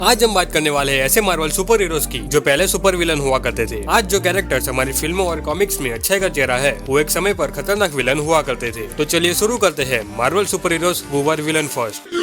आज हम बात करने वाले हैं ऐसे मार्वल सुपर हीरोज की जो पहले सुपर विलन हुआ करते थे। आज जो कैरेक्टर्स हमारी फिल्मों और कॉमिक्स में अच्छाई का चेहरा है वो एक समय पर खतरनाक विलन हुआ करते थे। तो चलिए शुरू करते हैं Marvel super heroes who were villain first.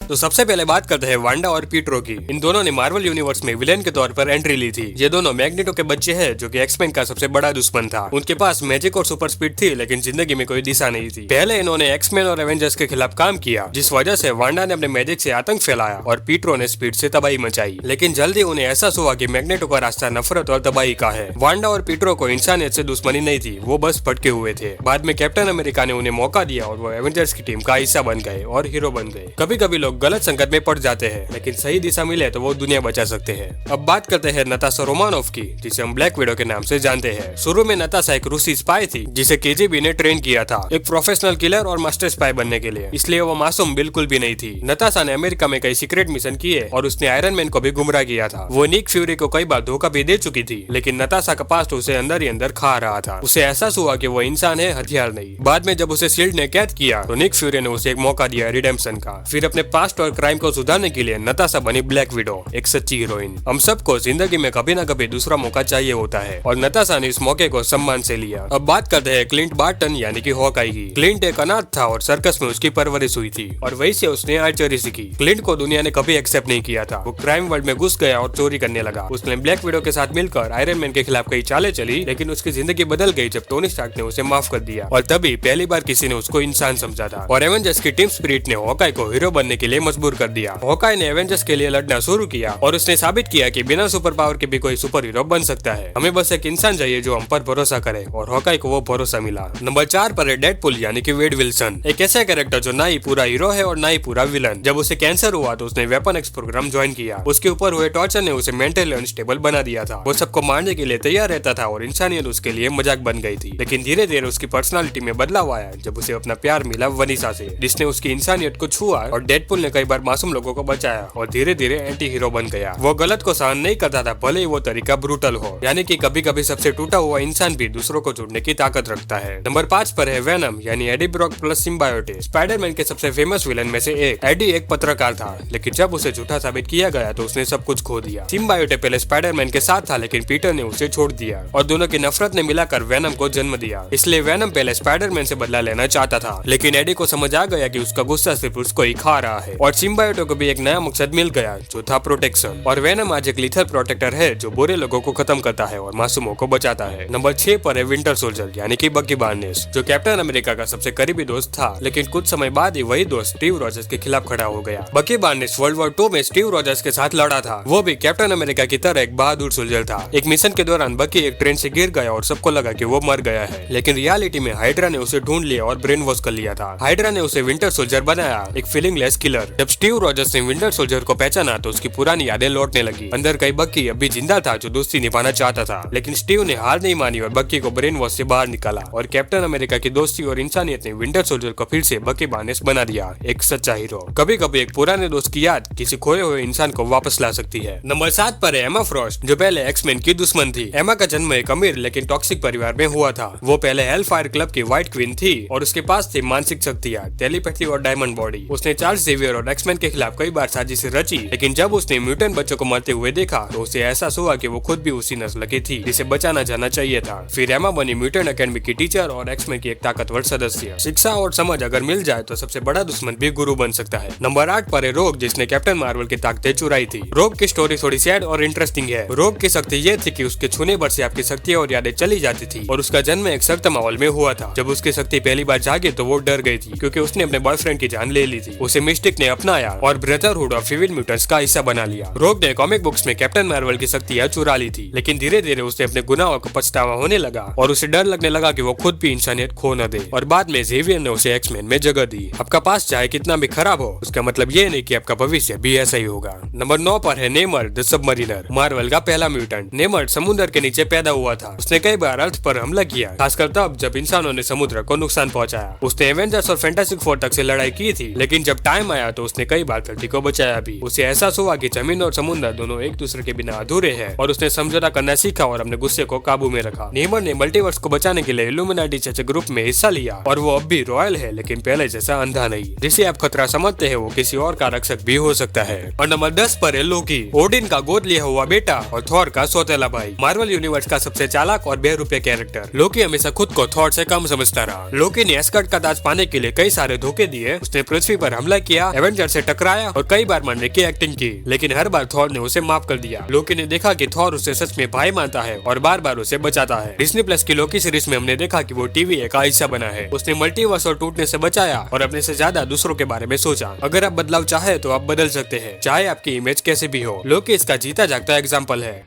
तो सबसे पहले बात करते हैं वांडा और पीटरो की। इन दोनों ने मार्वल यूनिवर्स में विलेन के तौर पर एंट्री ली थी। ये दोनों मैग्नेटो के बच्चे हैं जो कि एक्समैन का सबसे बड़ा दुश्मन था। उनके पास मैजिक और सुपर स्पीड थी लेकिन जिंदगी में कोई दिशा नहीं थी। पहले इन्होंने एक्समैन और एवेंजर्स के खिलाफ काम किया जिस वजह से वांडा ने अपने मैजिक से आतंक फैलाया और पीटरो ने स्पीड से तबाही मचाई। लेकिन जल्दी उन्हें एहसास हुआ कि मैग्नेटो का रास्ता नफरत और तबाही का है। वांडा और पीटरो को इंसानियत से दुश्मनी नहीं थी, वो बस भटके हुए थे। बाद में कैप्टन अमेरिका ने उन्हें मौका दिया और वो एवेंजर्स की टीम का हिस्सा बन गए और हीरो बन गए। कभी कभी लोग गलत संकट में पड़ जाते हैं लेकिन सही दिशा मिले तो वो दुनिया बचा सकते हैं। अब बात करते हैं नताशा रोमानोफ की जिसे हम ब्लैक विडो के नाम से जानते हैं। शुरू में नताशा एक रूसी स्पाई थी जिसे केजीबी ने ट्रेन किया था एक प्रोफेशनल किलर और मास्टर स्पाई बनने के लिए, इसलिए वो मासूम बिल्कुल भी नहीं थी। नताशा ने अमेरिका में कई सीक्रेट मिशन किए और उसने आयरन मैन को भी गुमराह किया था। वो निक फ्यूरी को कई बार धोखा भी दे चुकी थी लेकिन नताशा का पास्ट उसे अंदर ही अंदर खा रहा था। उसे एहसास हुआ कि वो इंसान है, हथियार नहीं। बाद में जब उसे शील्ड ने कैद किया तो निक फ्यूरी ने उसे एक मौका दिया रिडेम्पशन का। फिर अपने पास्ट और क्राइम को सुधारने के लिए नताशा बनी ब्लैक विडो, एक सच्ची हीरोइन। हम सबको जिंदगी में कभी न कभी दूसरा मौका चाहिए होता है और नताशा ने इस मौके को सम्मान से लिया। अब बात करते हैं क्लिंट बार्टन यानी कि हॉकाई की। क्लिंट एक अनाथ था और सर्कस में उसकी परवरिश हुई थी और वहीं से उसने आर्चरी सीखी। क्लिंट को दुनिया ने कभी एक्सेप्ट नहीं किया था। वो क्राइम वर्ल्ड में घुस गया और चोरी करने लगा। उसने ब्लैक विडो के साथ मिलकर आयरन मैन के खिलाफ कई चालें चली लेकिन उसकी जिंदगी बदल गई जब टोनी स्टार्क ने उसे माफ कर दिया और तभी पहली बार किसी ने उसको इंसान समझा था। और एवेंजर्स की टीम स्पिरिट ने हॉकाई को हीरो बनने के लिए मजबूर कर दिया। हॉकाई ने एवेंजर्स के लिए लड़ना शुरू किया और उसने साबित किया कि बिना सुपर पावर के भी कोई सुपर हीरो बन सकता है। हमें बस एक इंसान चाहिए जो हम पर भरोसा करे और हॉकाई को वो भरोसा मिला। नंबर 4 पर है डेडपुल यानी कि वेड विल्सन, एक ऐसा कैरेक्टर जो ना ही पूरा हीरो है और ना ही पूरा विलन। जब उसे कैंसर हुआ तो उसने वेपन एक्स प्रोग्राम ज्वाइन किया। उसके ऊपर हुए टॉर्चर ने उसे मेंटली अनस्टेबल बना दिया था। वो सबको मारने के लिए तैयार रहता था और इंसानियत उसके लिए मजाक बन गई थी। लेकिन धीरे धीरे उसकी पर्सनालिटी में बदलाव आया जब उसे अपना प्यार मिला वनीसा से, जिसने उसकी इंसानियत को छुआ। और डेडपुल ने कई बार मासूम लोगों को बचाया और धीरे धीरे एंटी हीरो बन गया। वो गलत को सहन नहीं करता था भले ही वो तरीका ब्रूटल हो। यानी कि कभी कभी सबसे टूटा हुआ इंसान भी दूसरों को जोड़ने की ताकत रखता है। नंबर 5 पर है वेनम यानी एडी ब्रॉक प्लस सिम्बायोटे, स्पाइडरमैन के सबसे फेमस विलन में से एक। एडी एक पत्रकार था लेकिन जब उसे झूठा साबित किया गया तो उसने सब कुछ खो दिया। सिम्बायोटे पहले स्पाइडरमैन के साथ था लेकिन पीटर ने उसे छोड़ दिया और दोनों की नफरत ने मिलाकर वेनम को जन्म दिया। इसलिए वेनम पहले स्पाइडरमैन से बदला लेना चाहता था लेकिन एडी को समझ आ गया कि उसका गुस्सा सिर्फ उसको ही खा रहा है। और सिम्बायोटे को भी एक नया मकसद मिल गया जो था प्रोटेक्शन। और वेनम आज एक लीथल प्रोटेक्टर है जो बुरे लोगों को खत्म करता है और मासूमों को बचाता है। नंबर 6 पर है विंटर सोल्जर यानी कि बकी बार्नेस, जो कैप्टन अमेरिका का सबसे करीबी दोस्त था लेकिन कुछ समय बाद ही वही दोस्त स्टीव रॉजर्स के खिलाफ खड़ा हो गया। बकी बार्नेस वर्ल्ड वॉर 2 में स्टीव रॉजर्स के साथ लड़ा था। वो भी कैप्टन अमेरिका की तरह एक बहादुर सोल्जर था। एक मिशन के दौरान बकी एक ट्रेन से गिर गया और सबको लगा कि वो मर गया है लेकिन रियलिटी में हाइड्रा ने उसे ढूंढ लिया और ब्रेन वॉश कर लिया था। हाइड्रा ने उसे विंटर सोल्जर बनाया, एक फीलिंगलेस किलर। जब स्टीव रॉजर्स ने विंटर सोल्जर को पहचाना तो उसकी पुरानी यादें लौटने लगी। अंदर कई बक्की अभी जिंदा था जो दोस्ती निभाना चाहता था लेकिन स्टीव ने हार नहीं मानी और बक्की को ब्रेन वॉश से बाहर निकाला। और कैप्टन अमेरिका की दोस्ती और इंसानियत ने विंटर सोल्जर को फिर से बकी बार्नेस बना दिया, एक सच्चा हीरो। कभी कभी एक पुराने दोस्त की याद किसी खोए हुए इंसान को वापस ला सकती है। नंबर 7 पर है एमा फ्रॉस्ट, जो पहले एक्समैन की दुश्मन थी। एमा का जन्म एक अमीर लेकिन टॉक्सिक परिवार में हुआ था। वो पहले हेल फायर क्लब की व्हाइट क्वीन थी और उसके पास थी मानसिक शक्तियां, टेलीपैथी और डायमंड बॉडी। उसने चार्ल्स जेवियर और एक्समैन के खिलाफ कई बार साजिशें रची लेकिन जब उसने म्यूटेंट बच्चों को मरते हुए देखा तो उसे एहसास हुआ कि वो खुद भी उसी नस्ल की थी जिसे बचाना जाना चाहिए था। फिर एमा बनी म्यूटेंट एकेडमी की टीचर और एक्समैन की एक ताकतवर सदस्य। शिक्षा और समझ अगर मिल जाए तो सबसे बड़ा दुश्मन भी गुरु बन सकता है। नंबर 8 पर है रोग, जिसने कैप्टन मार्वल की ताकतें चुराई थी। रोग की स्टोरी थोड़ी सैड और इंटरेस्टिंग है। रोग की शक्ति ये थी कि उसके छूने भर से आपकी शक्तियां और यादें चली जाती थी और उसका जन्म एक सख्त माहौल में हुआ था। जब उसकी शक्ति पहली बार जागी तो वो डर गई थी क्योंकि उसने अपने बॉयफ्रेंड की जान ले ली थी। उसे मिस्टिक ने अपनाया और ब्रदरहुड ऑफ इविल म्यूटेंट्स का हिस्सा बना लिया। रोग ने कॉमिक बुक्स में कैप्टन मार्वल की शक्तियां चुरा ली थी लेकिन धीरे धीरे उसे अपने गुनाहों को पछतावा होने लगा और उसे डर लगने लगा कि वो खुद भी इंसानियत खो न दे। और बाद में जेवियर ने उसे एक्समैन में जगह दी। आपका पास चाहे कितना भी खराब हो उसका मतलब ये नहीं कि आपका भविष्य भी ऐसा ही होगा। नंबर 9 पर है नेमर द सबमरीनर, मार्वल का पहला म्यूटेंट। नेमर समुद्र के नीचे पैदा हुआ था। उसने कई बार अर्थ पर हमला किया, खासकर तब जब इंसानों ने समुद्र को नुकसान पहुंचाया। उसने एवेंजर्स और फैंटास्टिक फोर तक से लड़ाई की थी लेकिन जब टाइम आया गया तो उसने कई बार धरती को बचाया भी। उसे एहसास हुआ कि जमीन और समुद्र दोनों एक दूसरे के बिना अधूरे हैं और उसने समझौता करना सीखा और अपने गुस्से को काबू में रखा। नीमर ने मल्टीवर्स को बचाने के लिए इल्यूमिनाटी जैसे ग्रुप में हिस्सा लिया और वो अब भी रॉयल है, लेकिन पहले जैसा अंधा नहीं। जिसे आप खतरा समझते हैं वो किसी और का रक्षक भी हो सकता है। और नंबर 10 पर है लोकी, ओडिन का गोद लिया हुआ बेटा और थॉर का सौतेला भाई। मार्वल यूनिवर्स का सबसे चालाक और बेरुपये कैरेक्टर। लोकी हमेशा खुद को थॉर से कम समझता रहा। लोकी ने एस्गर्ड का ताज पाने के लिए कई सारे धोखे दिए। उसने पृथ्वी पर हमला किया, एवेंजर से टकराया और कई बार मरने की एक्टिंग की, लेकिन हर बार थॉर ने उसे माफ कर दिया। लोकी ने देखा कि थॉर उसे सच में भाई मानता है और बार बार उसे बचाता है। डिज्नी प्लस की लोकी सीरीज में हमने देखा कि वो टीवी का हिस्सा बना है। उसने मल्टीवर्स और टूटने से बचाया और अपने से ज्यादा दूसरों के बारे में सोचा। अगर आप बदलाव चाहे तो आप बदल सकते हैं, चाहे आपकी इमेज कैसे भी हो। लोकी इसका जीता जागता एग्जाम्पल है।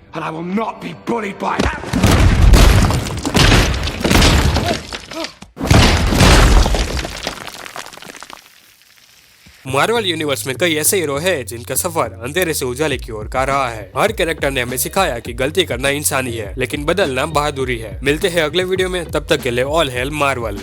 मार्वल यूनिवर्स में कई ऐसे हीरो हैं जिनका सफर अंधेरे से उजाले की ओर का रहा है। हर कैरेक्टर ने हमें सिखाया कि गलती करना इंसानी है, लेकिन बदलना बहादुरी है। मिलते हैं अगले वीडियो में, तब तक के लिए ऑल हेल मार्वल।